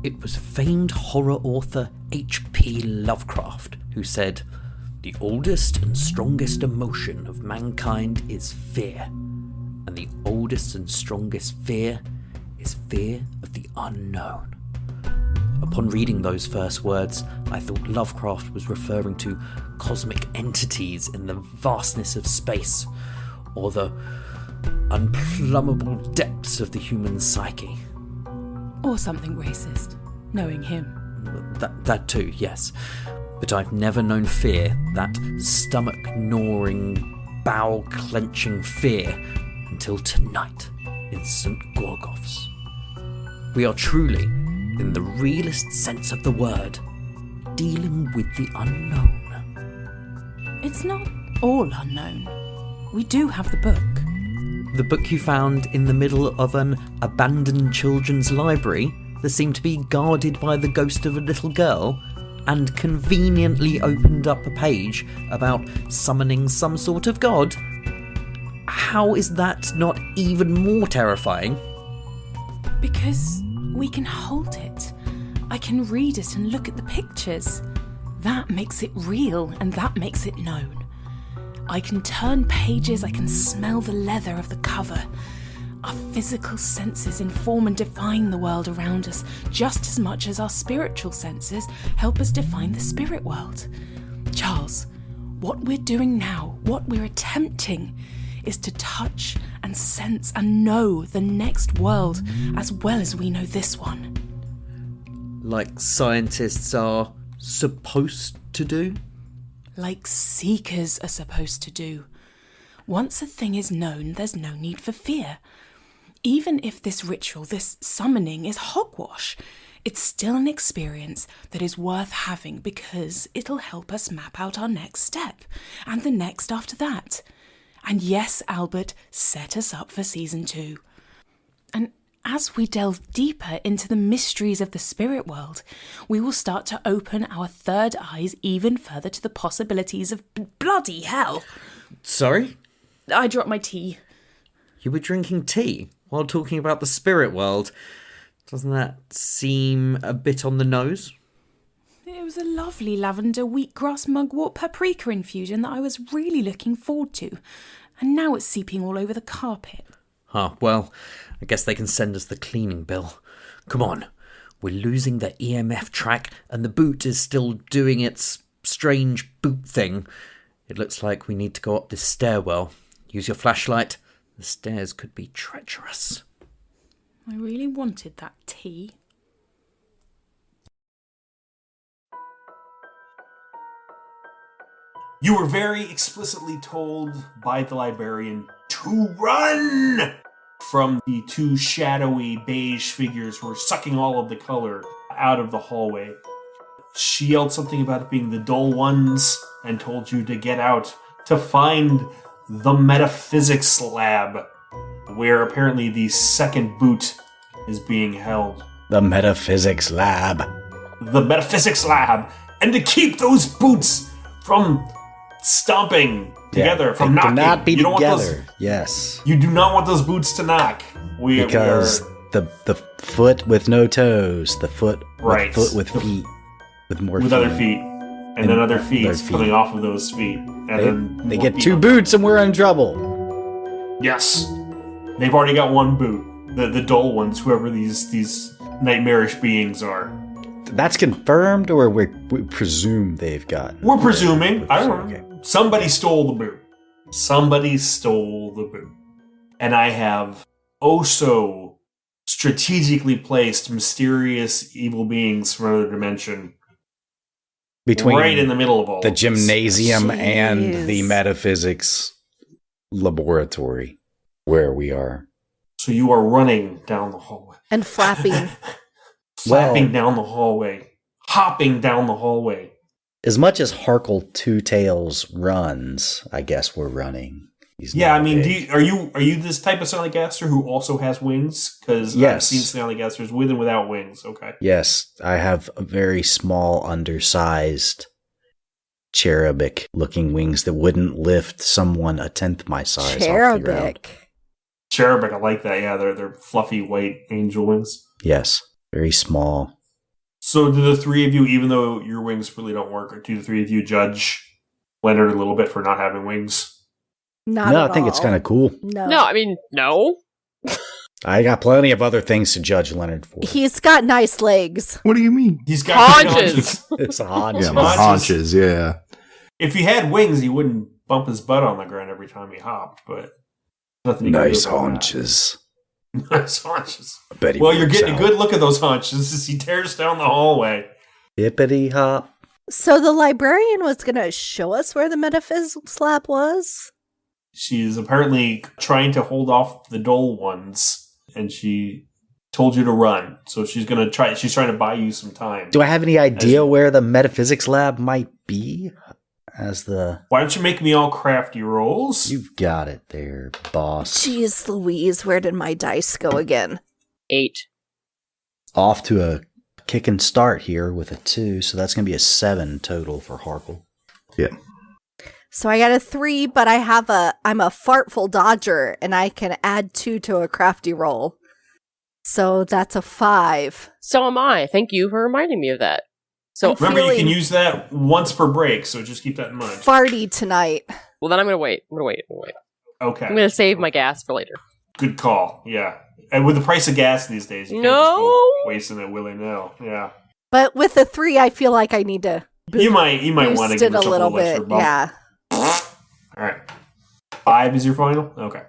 It was famed horror author H.P. Lovecraft who said, "The oldest and strongest emotion of mankind is fear, and the oldest and strongest fear is fear of the unknown." Upon reading those first words, I thought Lovecraft was referring to cosmic entities in the vastness of space, or the unplumbable depths of the human psyche. Or something racist, knowing him. That too, yes. But I've never known fear, that stomach-gnawing, bowel-clenching fear, until tonight in St. Gorgoth's. We are truly, in the realest sense of the word, dealing with the unknown. It's not all unknown. We do have the book. The book you found in the middle of an abandoned children's library that seemed to be guarded by the ghost of a little girl, and conveniently opened up a page about summoning some sort of god? How is that not even more terrifying? Because we can hold it. I can read it and look at the pictures. That makes it real, and that makes it known. I can turn pages, I can smell the leather of the cover. Our physical senses inform and define the world around us just as much as our spiritual senses help us define the spirit world. Charles, what we're doing now, what we're attempting, is to touch and sense and know the next world as well as we know this one. Like scientists are supposed to do? Like seekers are supposed to do. Once a thing is known, there's no need for fear. Even if this ritual, this summoning, is hogwash, it's still an experience that is worth having because it'll help us map out our next step, and the next after that. And yes, Albert, set us up for season 2. And as we delve deeper into the mysteries of the spirit world, we will start to open our third eyes even further to the possibilities of bloody hell. Sorry? I dropped my tea. You were drinking tea while talking about the spirit world. Doesn't that seem a bit on the nose? It was a lovely lavender wheatgrass mugwort paprika infusion that I was really looking forward to. And now it's seeping all over the carpet. Well, I guess they can send us the cleaning bill. Come on, we're losing the EMF track and the boot is still doing its strange boot thing. It looks like we need to go up this stairwell. Use your flashlight. The stairs could be treacherous. I really wanted that tea. You were very explicitly told by the librarian to run from the two shadowy beige figures who were sucking all of the color out of the hallway. She yelled something about it being the dull ones and told you to get out to find the metaphysics lab, where apparently the second boot is being held. The metaphysics lab. The metaphysics lab! And to keep those boots from stomping together, from knocking. Cannot be you don't together. Want those, yes. You do not want those boots to knock. Because the foot with no toes, the foot with feet, with more with feet. other feet. And then other feet coming off of those feet. And they get 2 boots and we're in trouble. Yes. They've already got 1 boot. The dull ones, whoever these nightmarish beings are. That's confirmed, or we presume they've got? We're presuming. I don't know. Okay. Somebody stole the boot. Somebody stole the boot. And I have so strategically placed mysterious evil beings from another dimension between right in the middle of all the of gymnasium and the metaphysics laboratory where we are. So you are running down the hallway. And flapping. Flapping down the hallway. Hopping down the hallway. As much as Harkle Two Tails runs, I guess we're running. Yeah, I mean, are you this type of Snallygaster who also has wings? Because I've seen Snallygasters with and without wings. Okay. Yes, I have a very small, undersized, cherubic-looking wings that wouldn't lift someone 1/10 my size off the ground. Cherubic, I like that. Yeah, they're fluffy white angel wings. Yes, very small. So do the three of you, even though your wings really don't work, or do the three of you judge Leonard a little bit for not having wings? No, I think it's kind of cool. No, I mean, no. I got plenty of other things to judge Leonard for. He's got nice legs. What do you mean? He's got Haunches. It's haunches. Yeah, my haunches, yeah. If he had wings, he wouldn't bump his butt on the ground every time he hopped, but nothing you can Nice do about haunches. that. Nice haunches. I bet he Well, you're works getting out. a good look at those haunches as he tears down the hallway. Hippity hop. So the librarian was going to show us where the metaphysics lab was? She's apparently trying to hold off the dull ones, and she told you to run. So she's trying to buy you some time. Do I have any idea where the metaphysics lab might be? Why don't you make me all crafty rolls? You've got it there, boss. Jeez Louise, where did my dice go again? 8. Off to a kicking start here with a 2, so that's going to be a 7 total for Harkle. Yeah. So I got a 3, but I'm a fartful dodger, and I can add 2 to a crafty roll. So that's a 5. So am I. Thank you for reminding me of that. So Remember, you can use that once per break, so just keep that in mind. Farty tonight. well, then I'm going to wait. Okay. I'm going to save my gas for later. Good call, yeah. And with the price of gas these days, you can't just go wasting it willy-nilly. Yeah. But with a 3, I feel like I need to You might want to boost give it a yourself little extra bit. bump. Yeah. All right. 5 is your final? Okay.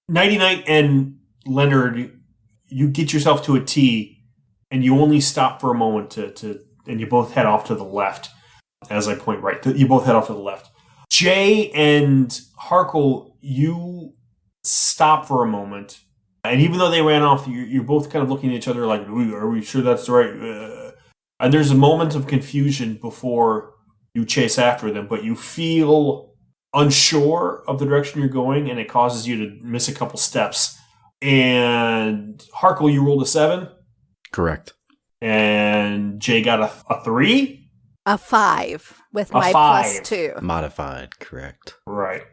Nighty Night and Leonard, you get yourself to a T, and you only stop for a moment and you both head off to the left. As I point right, you both head off to the left. Jay and Harkle, you stop for a moment, and even though they ran off, you're both kind of looking at each other like, are we sure that's the right? And there's a moment of confusion before you chase after them, but you feel unsure of the direction you're going, and it causes you to miss a couple steps. And Harkle, you rolled a 7. Correct. And Jay got a 3? A 5 with my 5. +2. Modified, correct. Right.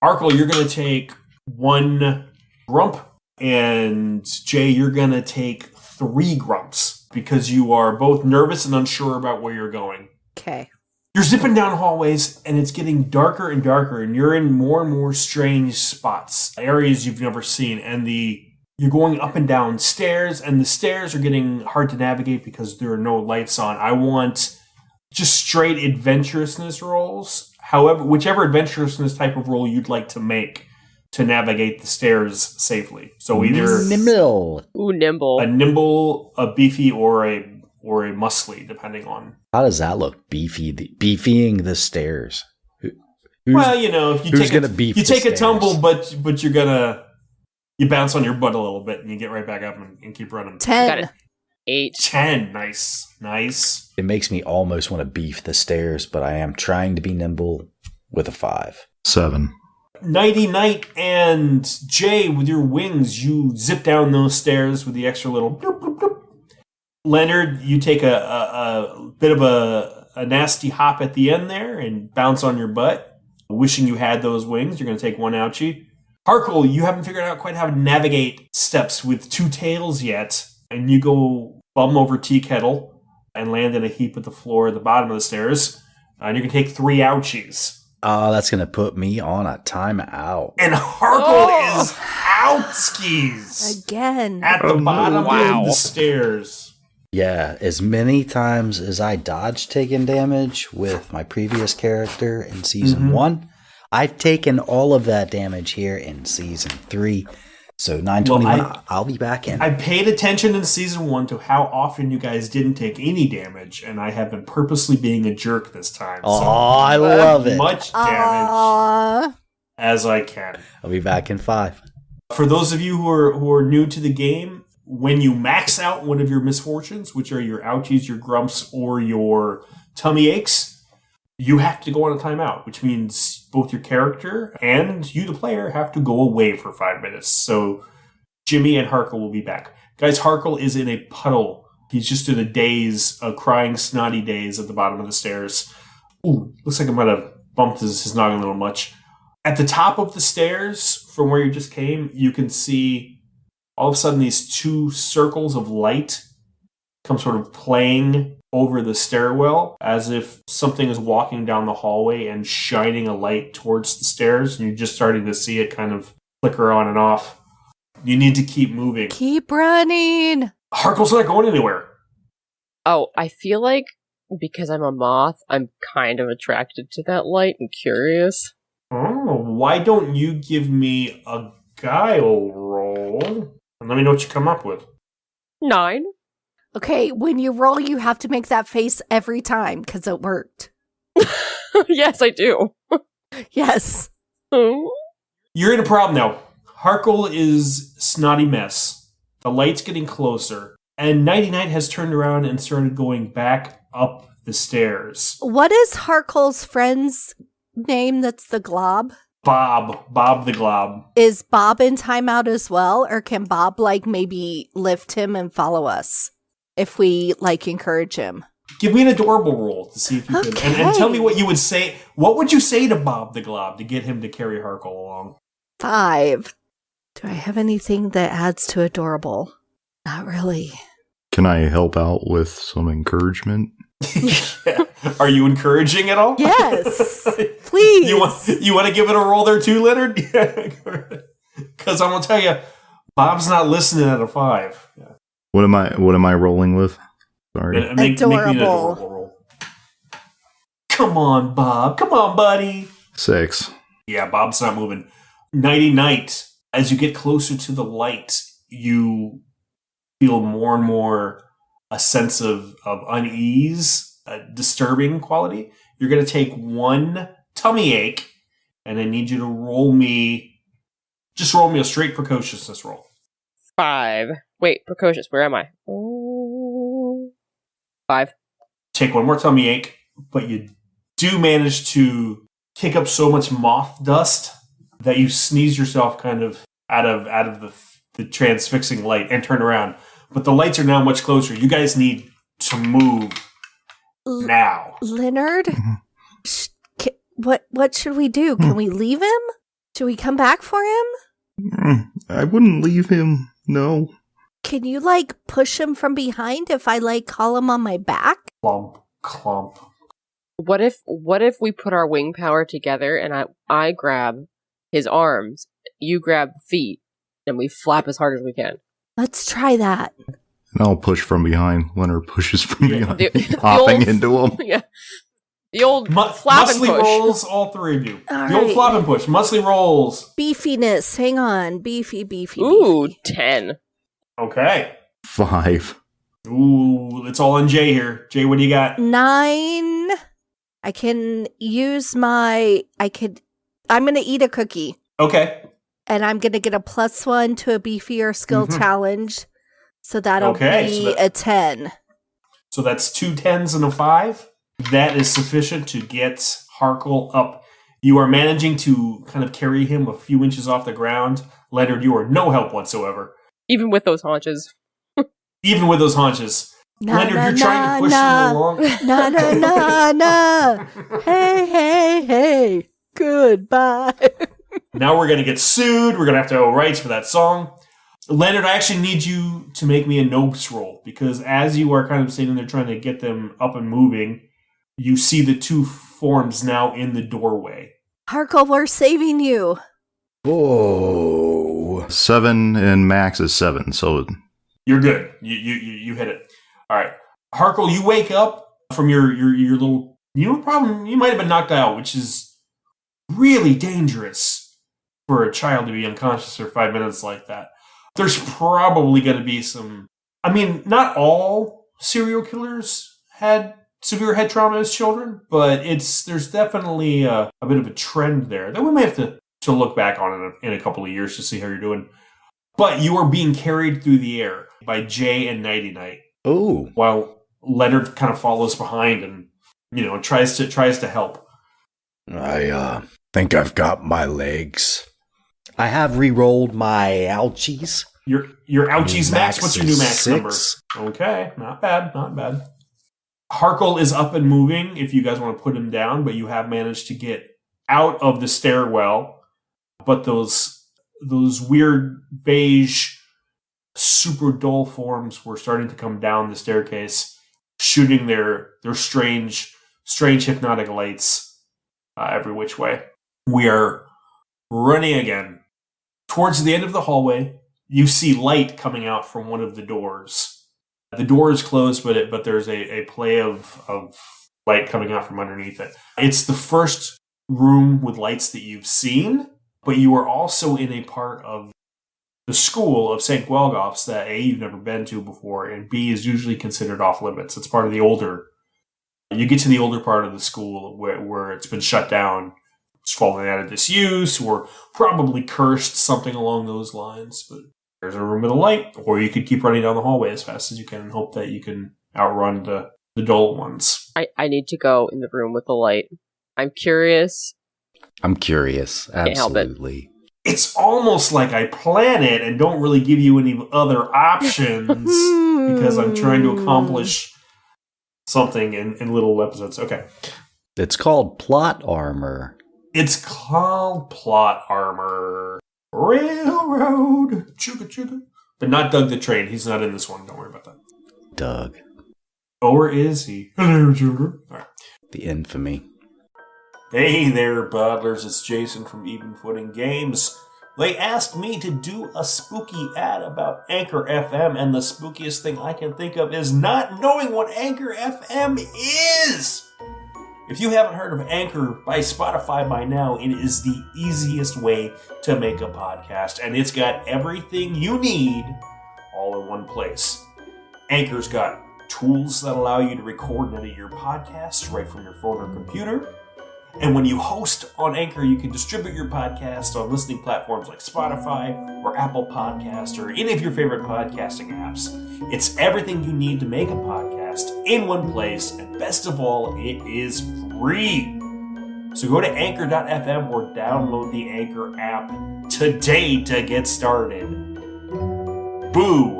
Harkle, you're going to take 1 grump, and Jay, you're going to take 3 grumps because you are both nervous and unsure about where you're going. Okay. You're zipping down hallways, and it's getting darker and darker, and you're in more and more strange spots, areas you've never seen, and you're going up and down stairs, and the stairs are getting hard to navigate because there are no lights on. I want just straight adventurousness rolls. However, whichever adventurousness type of roll you'd like to make to navigate the stairs safely. So either Nimble. Ooh, nimble. a nimble, a beefy, or a muscly, depending on. How does that look? Beefying the stairs. Well, if you who's take gonna beef you the take a stairs? tumble, but you bounce on your butt a little bit and you get right back up and keep running. 10. Got it. 8. 10, nice. It makes me almost want to beef the stairs, but I am trying to be nimble with a 5. 7. Nighty Night and Jay, with your wings, you zip down those stairs with the extra little bloop, bloop, bloop. Leonard, you take a bit of a nasty hop at the end there and bounce on your butt. Wishing you had those wings. You're going to take 1 ouchie. Harkle, you haven't figured out quite how to navigate steps with 2 tails yet. And you go bum over tea kettle and land in a heap at the floor at the bottom of the stairs. And you can take 3 ouchies. Oh, that's going to put me on a timeout. And Harkle is out skis Again. at the bottom Wow. of the stairs. Yeah, as many times as I dodged taking damage with my previous character in Season 1, I've taken all of that damage here in Season 3. So 921, I'll be back in. I paid attention in Season 1 to how often you guys didn't take any damage, and I have been purposely being a jerk this time. Oh, I love it. Much damage as I can. I'll be back in 5. For those of you who are new to the game, when you max out one of your misfortunes, which are your ouchies, your grumps, or your tummy aches, you have to go on a timeout, which means both your character and you, the player, have to go away for 5 minutes. So Jimmy and Harkle will be back. Guys, Harkle is in a puddle. He's just in a daze, a crying, snotty daze at the bottom of the stairs. Ooh, looks like I might have bumped his noggin a little much. At the top of the stairs, from where you just came, you can see all of a sudden these 2 circles of light come sort of playing over the stairwell as if something is walking down the hallway and shining a light towards the stairs, and you're just starting to see it kind of flicker on and off. You need to keep moving. Keep running. Harkle's not going anywhere. Oh, I feel like because I'm a moth, I'm kind of attracted to that light and curious. Oh, why don't you give me a guile roll and let me know what you come up with? 9. Okay, when you roll, you have to make that face every time because it worked. Yes, I do. Yes. You're in a problem now. Harkle is snotty mess. The light's getting closer. And Nighty Night has turned around and started going back up the stairs. What is Harkle's friend's name that's the glob? Bob the Glob. Is Bob in timeout as well? Or can Bob, maybe lift him and follow us? If we, encourage him. Give me an adorable roll to see if you can. And tell me what you would say. What would you say to Bob the Glob to get him to carry Harkle along? 5. Do I have anything that adds to adorable? Not really. Can I help out with some encouragement? Yeah. Are you encouraging at all? Yes. Please. You want to give it a roll there too, Leonard? Because I'm going to tell you, Bob's not listening at a 5. Yeah. What am I rolling with? Sorry. Make me an adorable roll. Come on, Bob. Come on, buddy. 6. Yeah, Bob's not moving. Nighty Night. As you get closer to the light, you feel more and more a sense of unease, a disturbing quality. You're going to take 1 tummy ache, and I need you to roll me a straight precociousness roll. 5. Wait, precocious, where am I? 5. Take 1 more tummy ache, but you do manage to kick up so much moth dust that you sneeze yourself kind of out of the transfixing light and turn around. But the lights are now much closer. You guys need to move now. Leonard? What should we do? Can we leave him? Should we come back for him? I wouldn't leave him, no. Can you, push him from behind if I, call him on my back? Clump, clump. What if we put our wing power together and I grab his arms, you grab the feet, and we flap as hard as we can? Let's try that. And I'll push from behind. Leonard pushes from behind, The hopping old- into him. Yeah. The old flap and muscly push. rolls, all 3 of you. All the old right. flap and push. Muscly rolls. Beefiness. Hang on. Beefy. Ooh, 10. Okay. 5. Ooh, it's all on Jay here. Jay, what do you got? 9. I can use I'm going to eat a cookie. Okay. And I'm going to get a +1 to a beefier skill challenge. So that'll be a 10. So that's 2 10s and a 5. That is sufficient to get Harkle up. You are managing to kind of carry him a few inches off the ground. Leonard, you are no help whatsoever. Even with those haunches. Even with those haunches. Leonard, you're trying to push him along. Na. Hey. Goodbye. Now we're going to get sued. We're going to have to owe rights for that song. Leonard, I actually need you to make me a Nopes roll, because as you are kind of sitting there trying to get them up and moving, you see the 2 forms now in the doorway. Harkle, we're saving you. Whoa. 7 and max is 7, so You're good. You hit it. All right. Harkle, you wake up from your little... problem? You might have been knocked out, which is really dangerous for a child to be unconscious for 5 minutes like that. There's probably going to be some... not all serial killers had severe head trauma as children, but there's definitely a bit of a trend there that we may have to look back on in a couple of years to see how you're doing. But you are being carried through the air by Jay and Nighty Night. Ooh. While Leonard kind of follows behind and, tries to help. I think I've got my legs. I have re-rolled my ouchies. Your ouchies max. What's your new max 6. number? Okay, not bad. Harkle is up and moving if you guys want to put him down, but you have managed to get out of the stairwell. But those weird beige super dull forms were starting to come down the staircase, shooting their strange hypnotic lights every which way. We are running again. Towards the end of the hallway, you see light coming out from one of the doors. The door is closed, but there's a play of light coming out from underneath it. It's the first room with lights that you've seen, but you are also in a part of the school of St. Guelgoff's that A, you've never been to before, and B, is usually considered off limits. It's part of the older. You get to the older part of the school where it's been shut down. It's fallen out of disuse, or probably cursed, something along those lines. But there's a room with a light, or you could keep running down the hallway as fast as you can and hope that you can outrun the dull ones. I need to go in the room with the light. I'm curious. Absolutely. It's almost like I plan it and don't really give you any other options because I'm trying to accomplish something in little episodes. Okay. It's called plot armor. It's called plot armor. Railroad. Chugga chugga. But not Doug the Train. He's not in this one. Don't worry about that. Doug. Or is he? Hello, children. All right. The infamy. Hey there, Buddlers. It's Jason from Even Footing Games. They asked me to do a spooky ad about Anchor FM, and the spookiest thing I can think of is not knowing what Anchor FM is. If you haven't heard of Anchor by Spotify by now, it is the easiest way to make a podcast, and it's got everything you need all in one place. Anchor's got tools that allow you to record and edit your podcasts right from your phone or computer. And when you host on Anchor, you can distribute your podcast on listening platforms like Spotify or Apple Podcasts or any of your favorite podcasting apps. It's everything you need to make a podcast in one place, and best of all, it is free. So go to anchor.fm or download the Anchor app today to get started. Boo!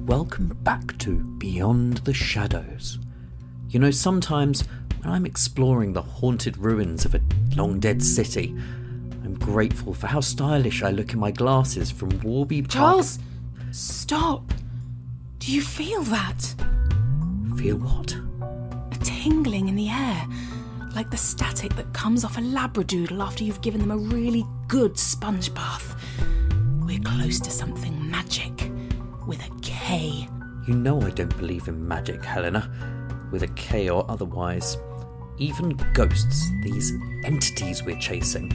Welcome back to Beyond the Shadows. You know, sometimes when I'm exploring the haunted ruins of a long-dead city, I'm grateful for how stylish I look in my glasses from Warby Parker. Charles, stop. Do you feel that? Feel what? A tingling in the air, like the static that comes off a labradoodle after you've given them a really good sponge bath. We're close to something magic. With a K. You know I don't believe in magic, Helena. With a K or otherwise. Even ghosts, these entities we're chasing,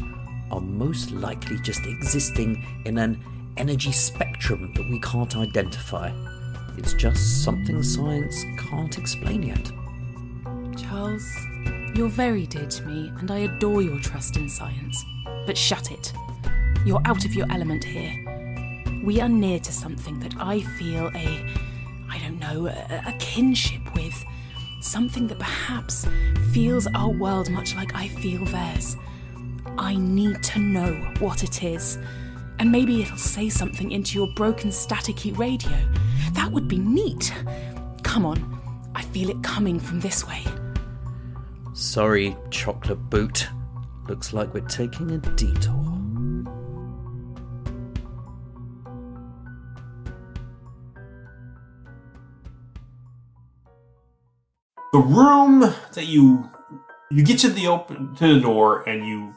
are most likely just existing in an energy spectrum that we can't identify. It's just something science can't explain yet. Charles, you're very dear to me, and I adore your trust in science. But shut it. You're out of your element here. We are near to something that I feel a kinship with. Something that perhaps feels our world much like I feel theirs. I need to know what it is. And maybe it'll say something into your broken staticky radio. That would be neat. Come on, I feel it coming from this way. Sorry, chocolate boot. Looks like we're taking a detour. The room that you get to the door and you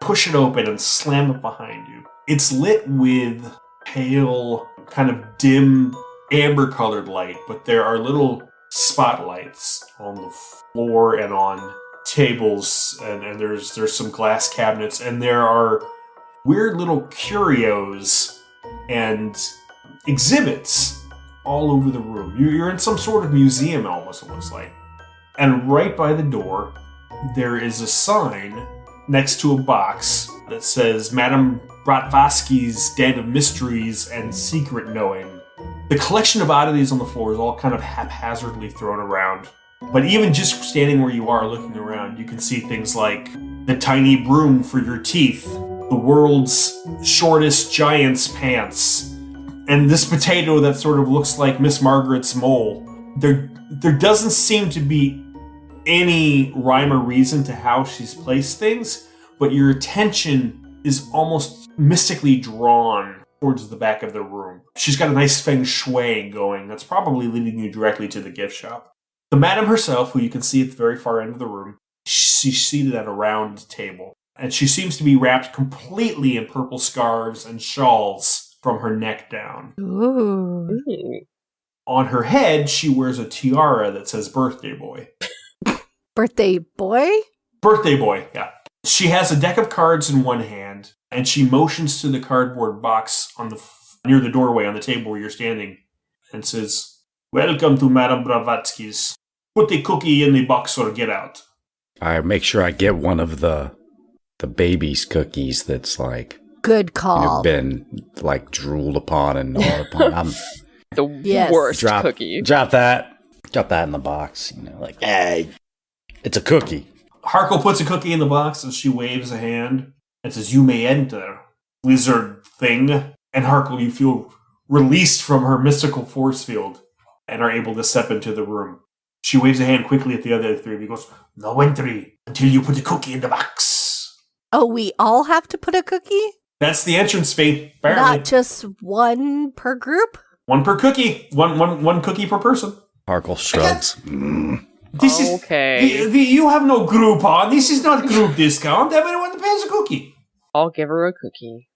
push it open and slam it behind you. It's lit with pale, kind of dim, amber-colored light, but there are little spotlights on the floor and on tables, and there's some glass cabinets, and there are weird little curios and exhibits all over the room. You're in some sort of museum, almost, it looks like. And right by the door, there is a sign next to a box that says Madame Bratvaski's Den of Mysteries and Secret Knowing. The collection of oddities on the floor is all kind of haphazardly thrown around. But even just standing where you are looking around, you can see things like the tiny broom for your teeth, the world's shortest giant's pants, and this potato that sort of looks like Miss Margaret's mole. There doesn't seem to be any rhyme or reason to how she's placed things, but your attention is almost mystically drawn towards the back of the room. She's got a nice feng shui going that's probably leading you directly to the gift shop. The madam herself, who you can see at the very far end of the room, she's seated at a round table, and she seems to be wrapped completely in purple scarves and shawls from her neck down. Ooh. On her head, she wears a tiara that says birthday boy. Birthday boy? Birthday boy, yeah. She has a deck of cards in one hand, and she motions to the cardboard box on the near the doorway on the table where you're standing, and says, "Welcome to Madame Blavatsky's. Put the cookie in the box or get out." I make sure I get one of the baby's cookies that's like Good call. been like drooled upon and gnawed upon. The worst cookie. Drop that in the box. Like, hey, it's a cookie. Harkle puts a cookie in the box and she waves a hand and says, "You may enter, wizard thing." And Harkle, you feel released from her mystical force field and are able to step into the room. She waves a hand quickly at the other three of you. Goes, "No entry until you put the cookie in the box." Oh, we all have to put a cookie? That's the entrance fee, apparently. Not just one per group? One per cookie. One cookie per person. Harkle shrugs. This Okay. is you have no Groupon. This is not group discount. Everyone pays a cookie. I'll give her a cookie.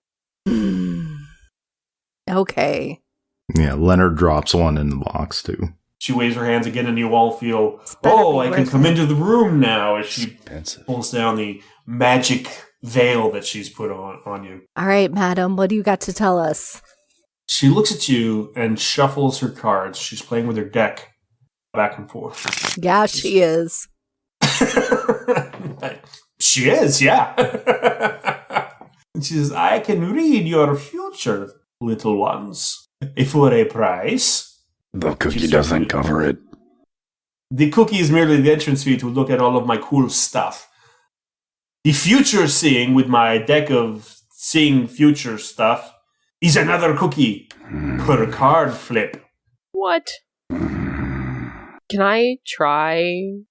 Okay. Yeah, Leonard drops one in the box, too. She waves her hands again, and you all feel, better "Oh, be I can worth come it." into the room now." As she Expensive. pulls down the magic veil that she's put on you. All right, madam, what do you got to tell us? She looks at you and shuffles her cards. She's playing with her deck back and forth. Yeah, she is. She is, yeah. And she says, "I can read your future, little ones, for a price." The cookie doesn't cover it. The cookie is merely the entrance fee to look at all of my cool stuff. The future seeing with my deck of seeing future stuff is another cookie per card flip. What? Can I try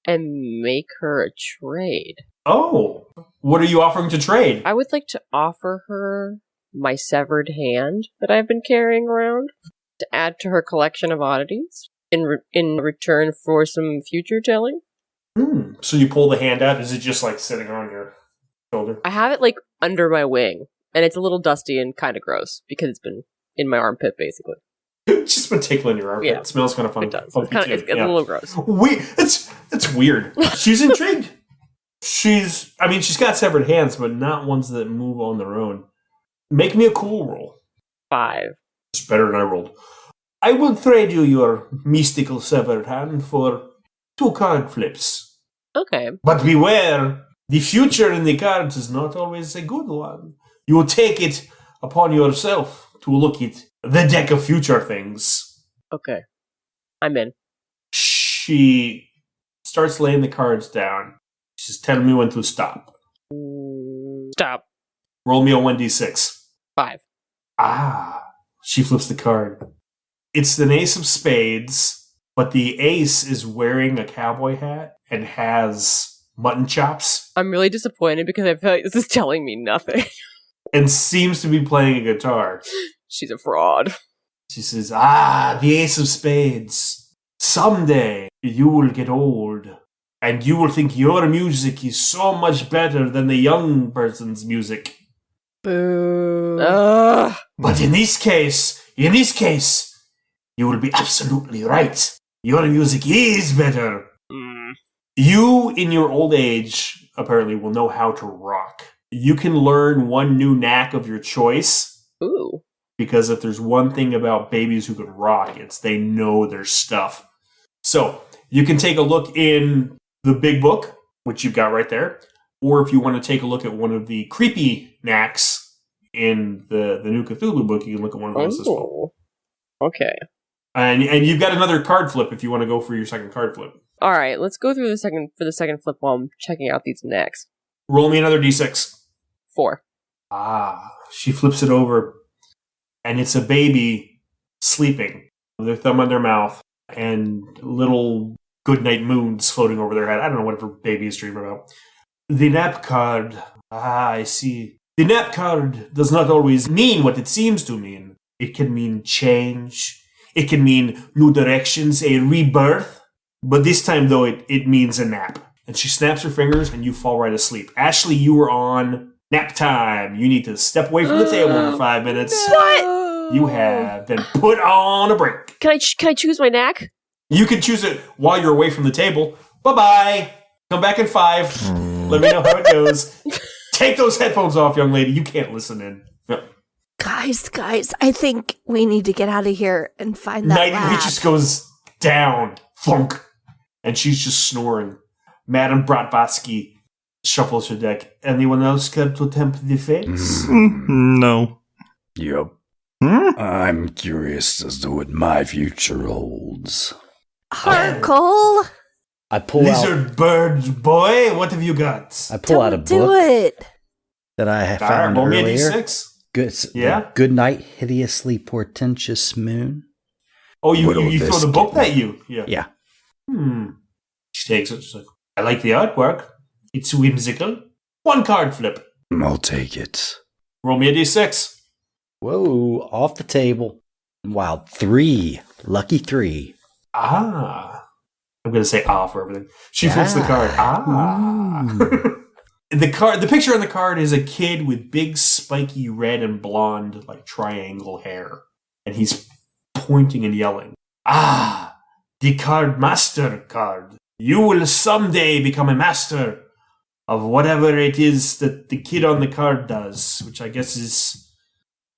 and make her a trade? Oh, what are you offering to trade? I would like to offer her my severed hand that I've been carrying around to add to her collection of oddities in return for some future telling. So you pull the hand out. Is it just like sitting on your shoulder? I have it like under my wing, and it's a little dusty and kind of gross because it's been in my armpit basically. It's just been tickling your armpit. Yeah. It smells kind of fun. It does. Funky It's, too. it's Yeah. a little gross. It's weird. She's intrigued. She's got severed hands, but not ones that move on their own. Make me a cool roll. 5. It's better than I rolled. "I will trade you your mystical severed hand for 2 card flips. Okay. But beware, the future in the cards is not always a good one. You will take it upon yourself to look at the deck of future things." Okay. I'm in. She starts laying the cards down. She's telling me when to stop. Stop. Roll me a 1d6. 5. She flips the card. It's an ace of spades, but the ace is wearing a cowboy hat and has mutton chops I'm really disappointed because I feel like this is telling me nothing. and seems to be playing a guitar. She's a fraud. She says, the ace of spades. Someday you will get old and you will think your music is so much better than the young person's music. Boo. Ugh. But in this case, you will be absolutely right. Your music is better. You, in your old age, apparently will know how to rock. You can learn one new knack of your choice. Ooh. Because if there's one thing about babies who can rock, it's they know their stuff. So, you can take a look in the big book, which you've got right there. Or if you want to take a look at one of the creepy knacks in the new Cthulhu book, you can look at one of those as well. Okay. And you've got another card flip if you want to go for your second card flip. All right, let's go through the second flip while I'm checking out these necks. Roll me another d6. 4. She flips it over, and it's a baby sleeping with their thumb on their mouth and little goodnight moons floating over their head. I don't know, whatever babies dream about. The nap card. I see. The nap card does not always mean what it seems to mean. It can mean change. It can mean new directions, a rebirth. But this time, though, it means a nap. And she snaps her fingers and you fall right asleep. Ashley, you were on nap time. You need to step away from the table for 5 minutes. What? You have been put on a break. Can I choose my knack? You can choose it while you're away from the table. Bye-bye. Come back in 5. Let me know how it goes. Take those headphones off, young lady. You can't listen in. Yep. Guys, I think we need to get out of here and find that Nighty lab. just goes down. Thunk. And she's just snoring. Madame Bratvatsky shuffles her deck. Anyone else care to tempt the fates? No. Yep. I'm curious as to what my future holds. Harkle, I pull out. Lizard bird boy, what have you got? I pull out a don't do book it. that I All right, found roll me a earlier. D6. Good, Yeah? Good night, hideously portentous moon. Oh, you What'll throw this the book get me? at you? Yeah. Yeah. She takes it. She's like, I like the artwork. It's whimsical. 1 card flip. I'll take it. Roll me a D6. Whoa, off the table. Wow, 3. Lucky 3. I'm going to say for everything. She flips the card. The picture on the card is a kid with big, spiky red and blonde, like triangle hair. And he's pointing and yelling. The card master card. You will someday become a master of whatever it is that the kid on the card does, which I guess is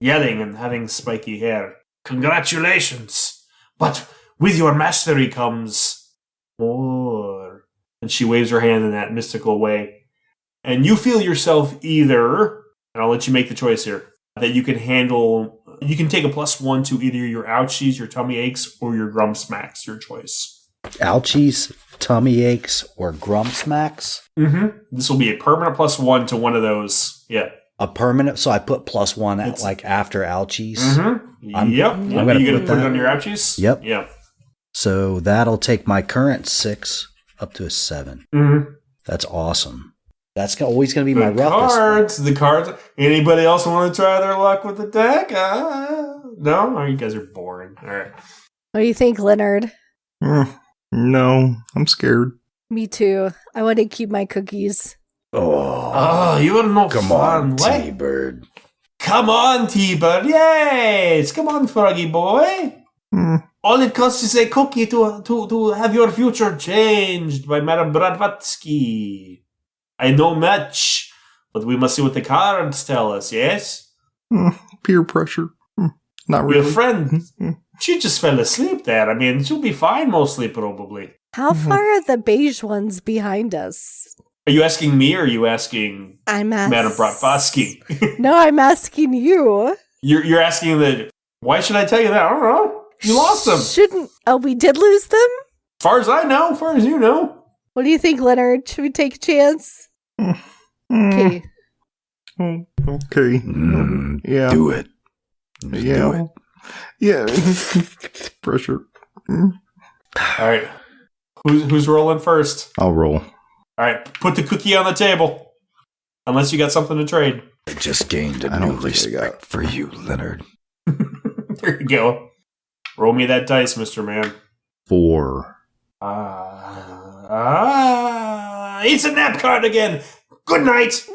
yelling and having spiky hair. Congratulations! But with your mastery comes more. And she waves her hand in that mystical way. And you feel yourself either, and I'll let you make the choice here, that you can handle, you can take a +1 to either your ouchies, your tummy aches, or your grump smacks, your choice. Ouchies, tummy aches, or grump smacks? This will be a permanent +1 to one of those. Yeah. A permanent, so I put +1 at, like after ouchies. I'm Yep. gonna Are you going to put put it that- on your ouchies? Yep. Yeah. So that'll take my current 6 up to a 7. That's awesome. That's always going to be my roughest. The cards. Anybody else want to try their luck with the deck? No? Oh, you guys are boring. All right. What do you think, Leonard? No, I'm scared. Me too. I want to keep my cookies. Oh, You are no come fun. on, What? T-Bird. Come on, T-Bird. Yes. Come on, Froggy boy. All it costs is a cookie to have your future changed by Madame Bratvatsky. I know much, but we must see what the cards tell us, yes? Peer pressure. Not Your really. friend, she just fell asleep there. I mean, she'll be fine mostly, probably. How far are the beige ones behind us? Are you asking me or are you asking I'm asking. Madame Bratvatsky? No, I'm asking you. You're asking that. Why should I tell you that? I don't know. You lost them. Shouldn't. Oh, we did lose them? As far as I know, as far as you know. What do you think, Leonard? Should we take a chance? Okay. Okay. Yeah. Do it. Just Yeah. do it. Yeah. Pressure. All right. Who's rolling first? I'll roll. All right. Put the cookie on the table. Unless you got something to trade. I just gained a I new don't think I respect for you, Leonard. There you go. Roll me that dice, Mr. Man. 4. It's a nap card again. Good night.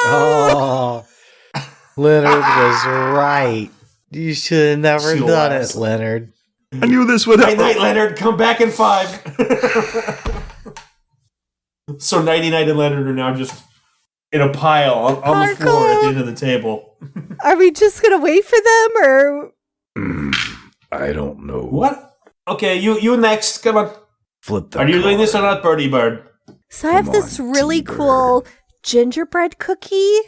Oh, Leonard was right. You should have never She done laughs. it, Leonard. I knew this would Night, happen. Leonard. Come back in 5. So Nighty Night and Leonard are now just in a pile on the floor at the end of the table. Are we just going to wait for them or? I don't know. What? Okay, you next. Come on. Flip the Are you doing this or card. not, Birdie Bird? So I have Come this on, really T-Bird. cool gingerbread cookie.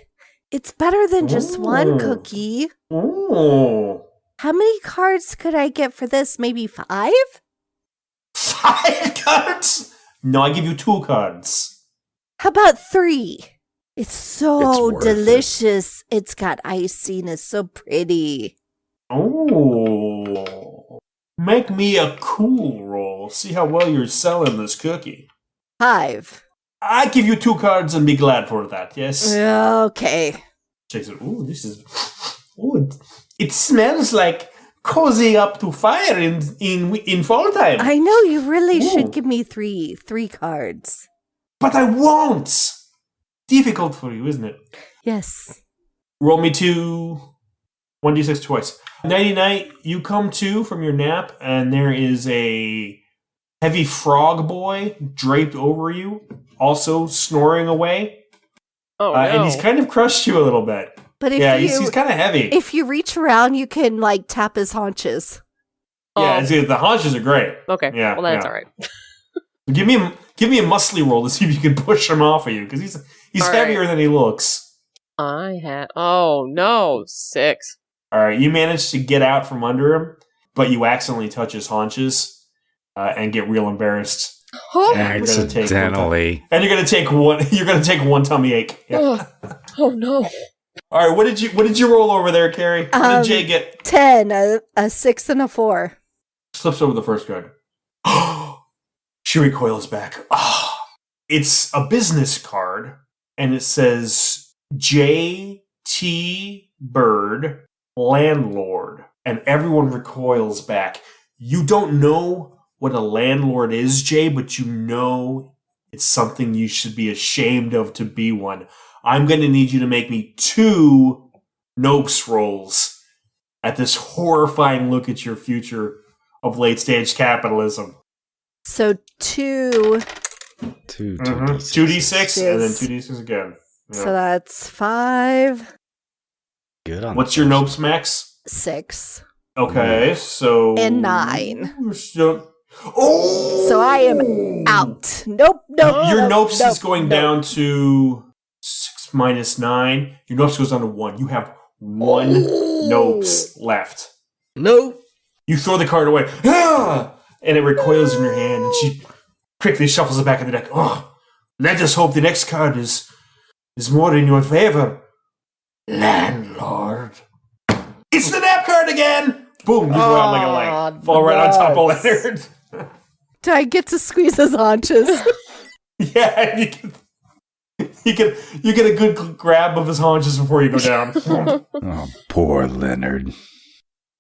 It's better than just Ooh. one cookie. Oh. How many cards could I get for this? Maybe 5? 5 cards? No, I give you 2 cards. How about 3? It's so It's worth it. delicious. It's got icing. It's so pretty. Oh. Make me a cool roll. We'll see how well you're selling this cookie. 5. I give you 2 cards and be glad for that, yes? Okay. Checks it. Ooh, this is... Ooh, it smells like cozy up to fire in fall time. I know you really Ooh. should give me three cards. But I won't! Difficult for you, isn't it? Yes. Roll me 1d6 twice. Nighty-night, you come to from your nap, and there is a heavy frog boy draped over you, also snoring away. Oh, no. And he's kind of crushed you a little bit. But if he's kind of heavy. If you reach around, you can like tap his haunches. Yeah, the haunches are great. Okay, Yeah, well, that's yeah. all right. Give me a muscly roll to see if you can push him off of you, because he's All heavier right. than he looks. Oh, no, 6. All right, you manage to get out from under him, but you accidentally touch his haunches and get real embarrassed. And you're gonna take Accidentally. And you're gonna take one. You're gonna take one tummy ache. Yeah. Oh, no. All right. What did you roll over there, Carri? What did Jay get? 10, a 6 and a 4. Slips over the first card. She recoils back. It's a business card, and it says J.T. Bird, landlord, and everyone recoils back. You don't know what a landlord is, Jay, but you know it's something you should be ashamed of to be one. I'm going to need you to make me 2 Nopes rolls at this horrifying look at your future of late-stage capitalism. So 2. 2d6 and then 2d6 again. Yeah. So that's 5, Good on. What's your Nopes max? 6, Okay, so... and 9. You're still... Oh! So I am out. Nope. Your Nopes nope, is going nope. down to 6 minus 9. Your Nopes goes down to 1. You have 1 Nopes left. No. You throw the card away. And it recoils in your hand, and she quickly shuffles it back in the deck. Oh, let us hope the next card is more in your favor. Landlord. It's the nap card again! Boom, you go out like a light. Fall right on top of Leonard. Do I get to squeeze his haunches? Yeah, you get a good grab of his haunches before you go down. Oh, poor Leonard.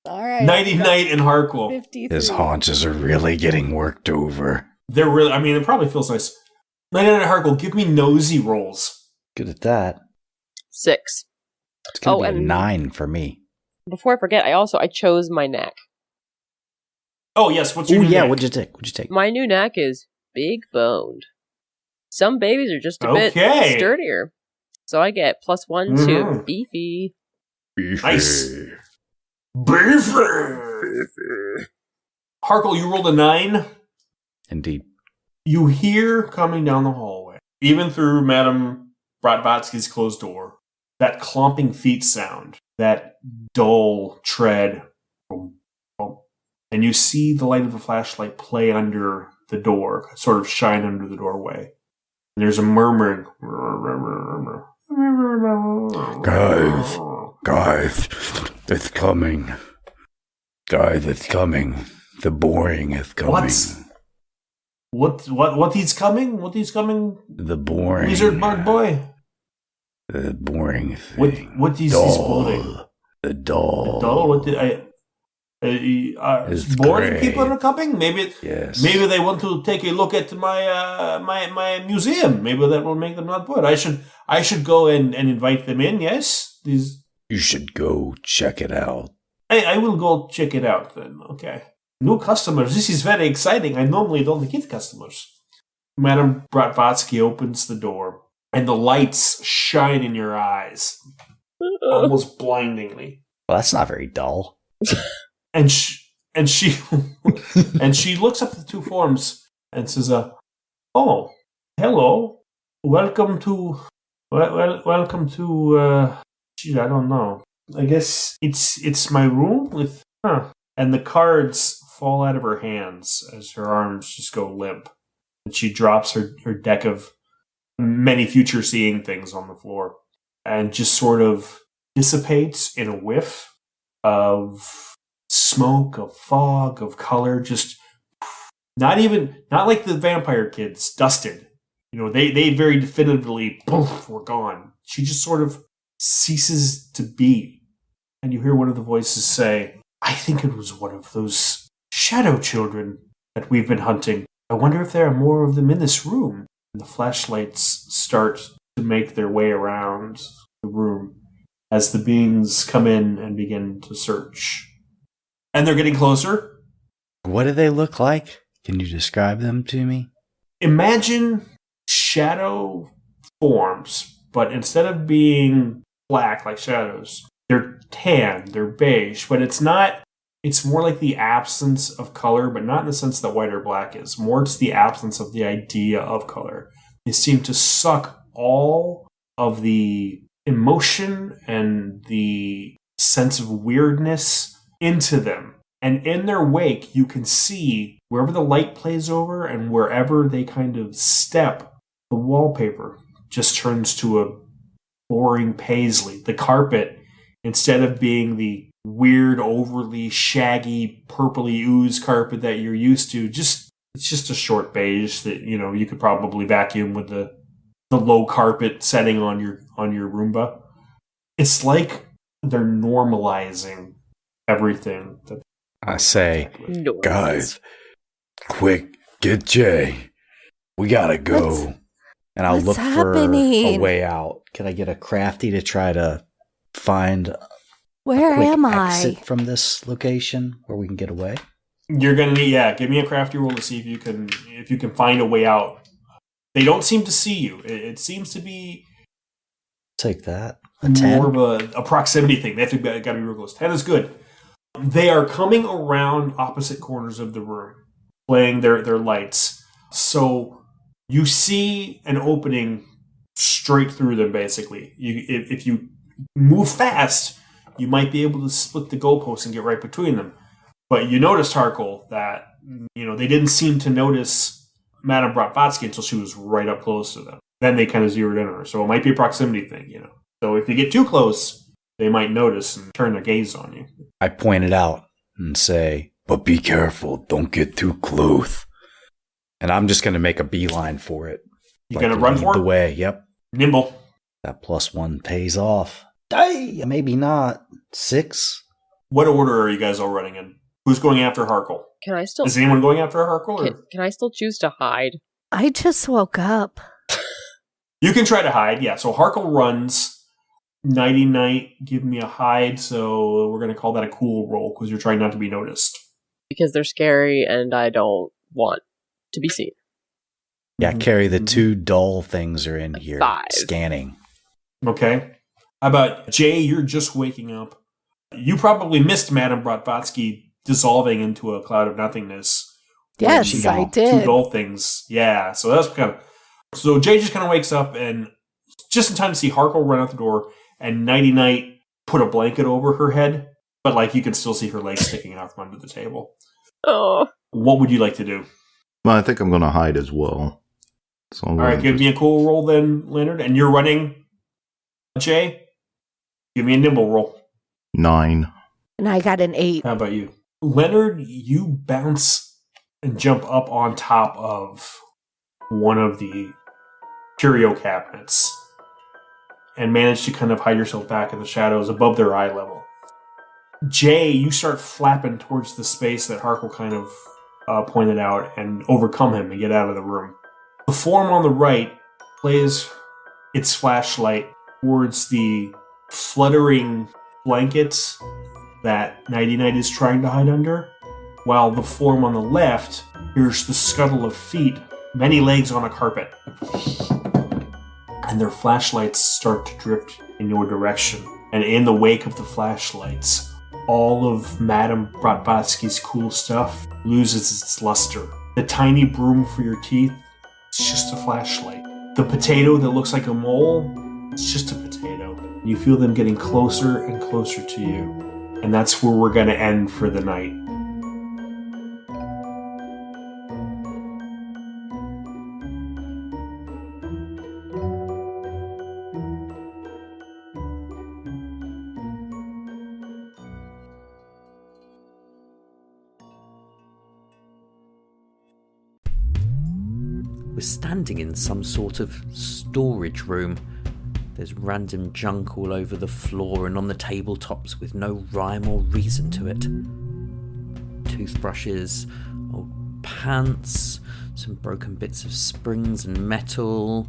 All right. Nighty-night and Harkle. 53. His haunches are really getting worked over. They're really, I mean, it probably feels nice. Nighty-night and Harkle, give me nosy rolls. Good at that. 6. It's gonna be a and- 9 for me. Before I forget, I chose my knack. Oh, yes, what's Oh your new yeah, name? what'd you take? My new knack is big boned. Some babies are just a bit Okay. sturdier. So I get +1 to Mhm. beefy. Nice. Beefy. Harkle, you rolled a 9. Indeed. You hear coming down the hallway, even through Madame Bratvatsky's closed door, that clomping feet sound, that dull tread. Boom, boom. And you see the light of a flashlight play under the door, sort of shine under the doorway. And there's a murmuring. Guys, it's coming. Guys, it's coming. The boring is coming. What he's coming? What he's coming? The boring. Wizard Bug Boy? The boring thing. What is this building? The doll. Doll? What did It's boring great. people are coming? Maybe they want to take a look at my my museum. Maybe that will make them not bored. I should go and invite them in. Yes, You should go check it out. I will go check it out then. Okay, new customers. This is very exciting. I normally don't get customers. Madame Bratvatsky opens the door, and the lights shine in your eyes, almost blindingly. Well, that's not very dull. And she and she looks up the 2 forms and says, "Oh, hello, welcome to gee, I don't know. I guess it's my room with And the cards fall out of her hands as her arms just go limp, and she drops her deck of many future seeing things on the floor, and just sort of dissipates in a whiff of smoke, of fog, of color, just Not like the vampire kids, dusted. They very definitively, poof, were gone. She just sort of ceases to be. And you hear one of the voices say, I think it was one of those shadow children that we've been hunting. I wonder if there are more of them in this room. And the flashlights start to make their way around the room as the beings come in and begin to search. And they're getting closer. What do they look like? Can you describe them to me? Imagine shadow forms, but instead of being black like shadows, they're tan, they're beige, but it's more like the absence of color, but not in the sense that white or black is. More it's the absence of the idea of color. They seem to suck all of the emotion and the sense of weirdness into them. And in their wake, you can see wherever the light plays over and wherever they kind of step, the wallpaper just turns to a boring paisley. The carpet, instead of being the weird, overly shaggy, purpley ooze carpet that you're used to, it's just a short beige that, you could probably vacuum with the low carpet setting on your Roomba. It's like they're normalizing everything. I say, guys, quick, get Jay. We gotta go. And I'll What's look happening? for a way out. Can I get a crafty to try to find Where a quick am I? exit from this location where we can get away? You're gonna need, give me a crafty roll to see if you can find a way out. They don't seem to see you. It seems to be Take that. A 10. more of a proximity thing. They have to gotta be real close. 10 is good. They are coming around opposite corners of the room, playing their lights. So you see an opening straight through them, basically. If you move fast, you might be able to split the goalposts and get right between them. But you noticed, Harkle, that they didn't seem to notice Madame Broadswords until she was right up close to them. Then they kind of zeroed in on her. So it might be a proximity thing, So if you get too close, they might notice and turn their gaze on you. I point it out and say, But be careful, don't get too close. and I'm just going to make a beeline for it. You gonna run lead for the it? way, yep. Nimble. That +1 pays off. Hey, maybe not. 6? What order are you guys all running in? Who's going after Harkle? Can I still Is anyone going after Harkle? Or? can I still choose to hide? I just woke up. You can try to hide, yeah. So Harkle runs. Nighty Night, give me a hide. So we're going to call that a cool roll because you're trying not to be noticed. Because they're scary and I don't want to be seen. Yeah, Carrie, the 2 dull things are in here. 5. Scanning. Okay. How about Jay? You're just waking up. You probably missed Madame Broadswords dissolving into a cloud of nothingness. Yes, I did. 2 dull things. Yeah, so that's kind of... So Jay just kind of wakes up and just in time to see Harkle run out the door and Nighty Night put a blanket over her head, but you can still see her legs sticking out from under the table. Oh. What would you like to do? Well, I think I'm going to hide as well. So All right, give me a cool roll then, Leonard. And you're running, Jay? Give me a nimble roll. 9. And I got an 8. How about you? Leonard, you bounce and jump up on top of one of the curio cabinets and manage to kind of hide yourself back in the shadows above their eye level. Jay, you start flapping towards the space that Harkle kind of pointed out and overcome him and get out of the room. The form on the right plays its flashlight towards the fluttering blankets that Nighty Night is trying to hide under, while the form on the left hears the scuttle of feet, many legs on a carpet. And their flashlights start to drift in your direction. And in the wake of the flashlights, all of Madame Broadswords' cool stuff loses its luster. The tiny broom for your teeth, it's just a flashlight. The potato that looks like a mole, it's just a potato. You feel them getting closer and closer to you. And that's where we're going to end for the night. We're standing in some sort of storage room. There's random junk all over the floor and on the tabletops with no rhyme or reason to it. Toothbrushes, old pants, some broken bits of springs and metal.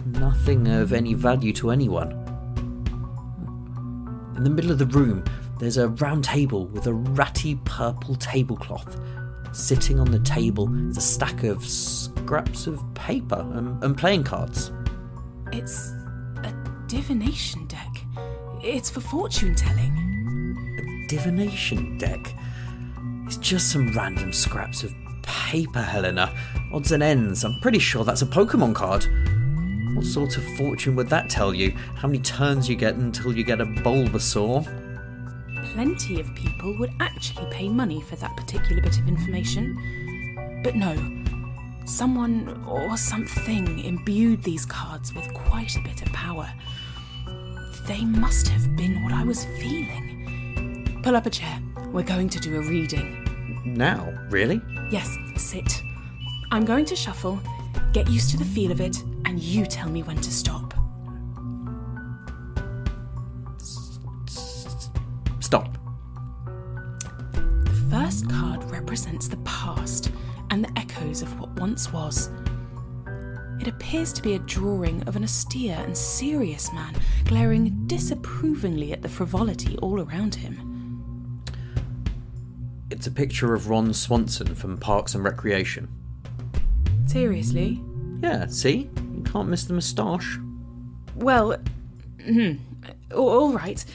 Nothing of any value to anyone. In the middle of the room, there's a round table with a ratty purple tablecloth. Sitting on the table is a stack of scraps of paper and playing cards. It's a divination deck. It's for fortune telling. A divination deck? It's just some random scraps of paper, Helena. Odds and ends. I'm pretty sure that's a Pokemon card. What sort of fortune would that tell you? How many turns you get until you get a Bulbasaur? Plenty of people would actually pay money for that particular bit of information. But no, someone or something imbued these cards with quite a bit of power. They must have been what I was feeling. Pull up a chair. We're going to do a reading. Now? Really? Yes, sit. I'm going to shuffle, get used to the feel of it, and you tell me when to stop. Stop. The first card represents the past and the echoes of what once was. It appears to be a drawing of an austere and serious man glaring disapprovingly at the frivolity all around him. It's a picture of Ron Swanson from Parks and Recreation. Seriously? Yeah, see? You can't miss the moustache. Well, all right.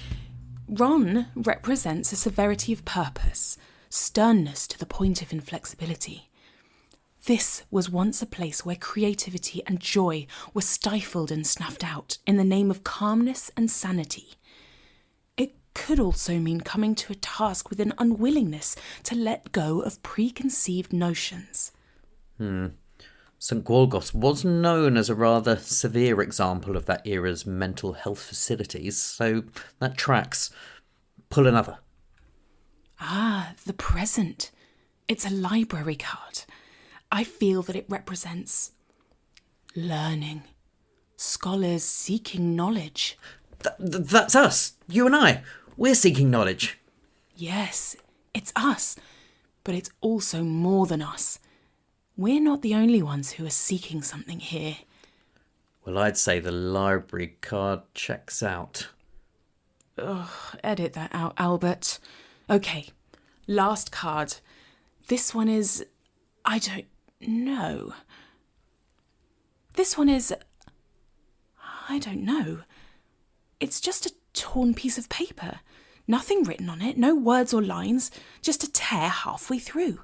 Ron represents a severity of purpose, sternness to the point of inflexibility. This was once a place where creativity and joy were stifled and snuffed out in the name of calmness and sanity. It could also mean coming to a task with an unwillingness to let go of preconceived notions. St. Gwalgos was known as a rather severe example of that era's mental health facilities, so that tracks. Pull another. Ah, the present. It's a library card. I feel that it represents learning, scholars seeking knowledge. That's us, you and I. We're seeking knowledge. Yes, it's us, but it's also more than us. We're not the only ones who are seeking something here. Well, I'd say the library card checks out. Ugh, edit that out, Albert. Okay, last card. This one is... I don't know. This one is... I don't know. It's just a torn piece of paper. Nothing written on it, no words or lines, just a tear halfway through.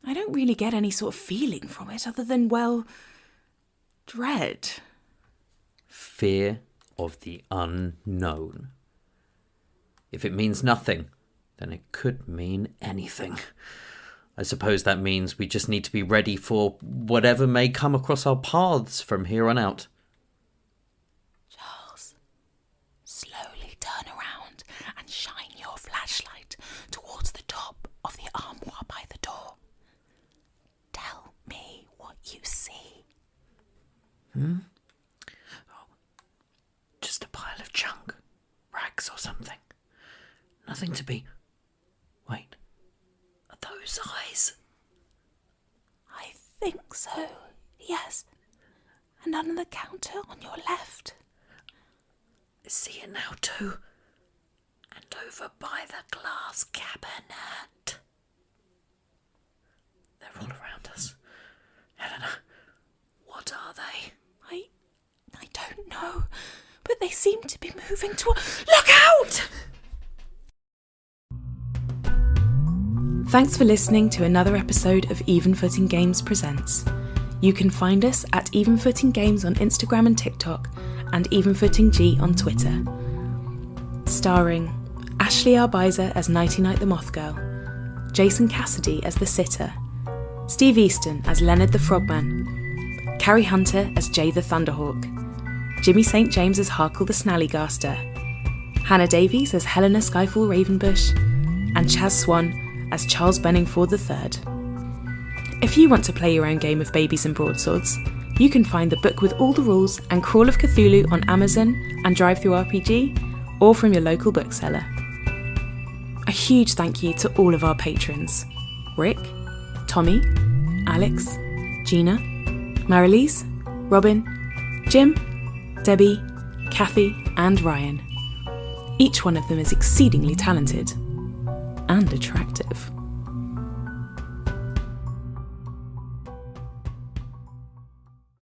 I don't really get any sort of feeling from it other than, well, dread. Fear of the unknown. If it means nothing, then it could mean anything. I suppose that means we just need to be ready for whatever may come across our paths from here on out. Charles, slowly turn around and shine your flashlight towards the top of the armoire by the door. Tell me what you see. Oh, just a pile of junk. Rags or something. Nothing to be... Wait. Are those eyes? I think so, yes. And under the counter on your left. I see it now too. And over by the glass cabinet. They're all around us. Helena, what are they? I don't know, but they seem to be moving toward... Look out! Thanks for listening to another episode of Even Footing Games Presents. You can find us at Even Footing Games on Instagram and TikTok, and Even Footing G on Twitter. Starring Ashley Arbaiza as Nighty the Mothgirl, Jason Cassidy as the Sitter, Steve Easton as Leonard the Frogman, Carri Hunter as Jay the Thunderhawk, Jimmy St. James as Harkle the Snallygaster, Hannah Davies as Helena Skyfall Ravenbush, and Chaz Swan as Charles Benningford III. If you want to play your own game of Babies and Broadswords, you can find the book with all the rules and Crawl of Cthulhu on Amazon and DriveThruRPG, or from your local bookseller. A huge thank you to all of our patrons: Rick, Tommy, Alex, Gina, Marilise, Robin, Jim, Debbie, Kathy, and Ryan. Each one of them is exceedingly talented and attractive.